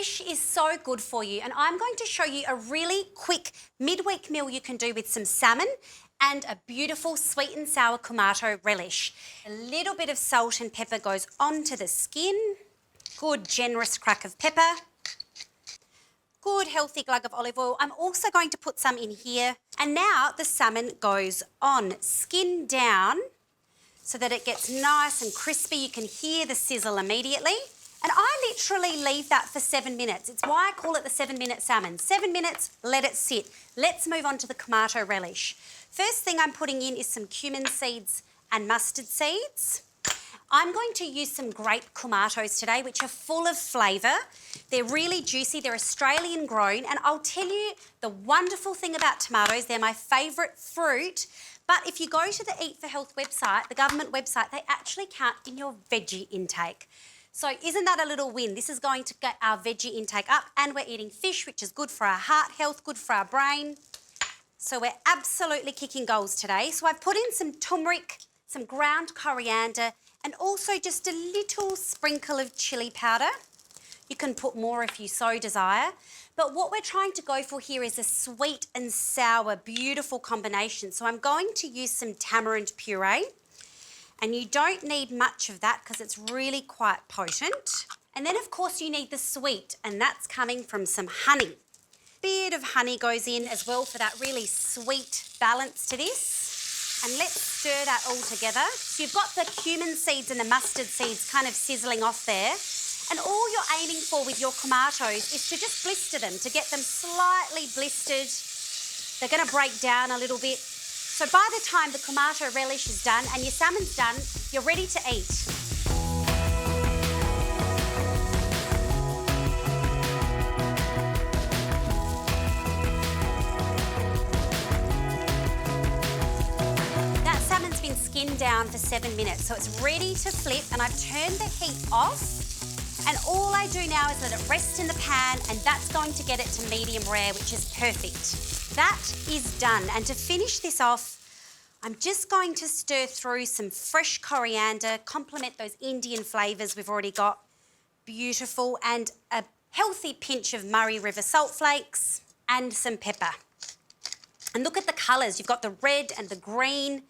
fish is so good for you, and I'm going to show you a really quick midweek meal you can do with some salmon and a beautiful sweet and sour Kumato relish. A little bit of salt and pepper goes onto the skin. Good generous crack of pepper. Good healthy glug of olive oil. I'm also going to put some in here. And now the salmon goes on, skin down, so that it gets nice and crispy. You can hear the sizzle immediately. And I literally leave that for 7 minutes. It's why I call it the 7-minute salmon. 7 minutes, let it sit. Let's move on to the Kumato relish. First thing I'm putting in is some cumin seeds and mustard seeds. I'm going to use some grape Kumatos today, which are full of flavour. They're really juicy, they're Australian grown, and I'll tell you the wonderful thing about tomatoes, they're my favourite fruit, but if you go to the Eat for Health website, the government website, they actually count in your veggie intake. So isn't that a little win? This is going to get our veggie intake up, and we're eating fish, which is good for our heart health, good for our brain. So we're absolutely kicking goals today. So I've put in some turmeric, some ground coriander, and also just a little sprinkle of chilli powder. You can put more if you so desire. But what we're trying to go for here is a sweet and sour, beautiful combination. So I'm going to use some tamarind puree. And you don't need much of that because it's really quite potent. And then, of course, you need the sweet, and that's coming from some honey. Bit of honey goes in as well for that really sweet balance to this. And let's stir that all together. So you've got the cumin seeds and the mustard seeds kind of sizzling off there. And all you're aiming for with your Kumatos is to just blister them, to get them slightly blistered. They're going to break down a little bit. So by the time the Kumato relish is done and your salmon's done, you're ready to eat. That salmon's been skinned down for 7 minutes, so it's ready to flip, and I've turned the heat off. And all I do now is let it rest in the pan, and that's going to get it to medium rare, which is perfect. That is done. And to finish this off, I'm just going to stir through some fresh coriander, complement those Indian flavours we've already got. Beautiful. And a healthy pinch of Murray River salt flakes and some pepper. And look at the colours. You've got the red and the green.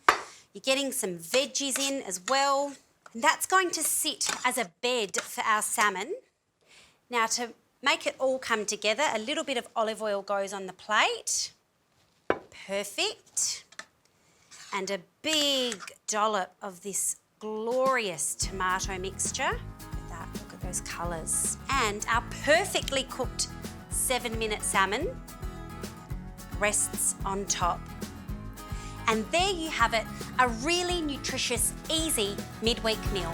You're getting some veggies in as well. And that's going to sit as a bed for our salmon. Now, to make it all come together, a little bit of olive oil goes on the plate. Perfect. And a big dollop of this glorious tomato mixture. Look at that, look at those colours. And our perfectly cooked 7-minute salmon rests on top. And there you have it, a really nutritious, easy midweek meal.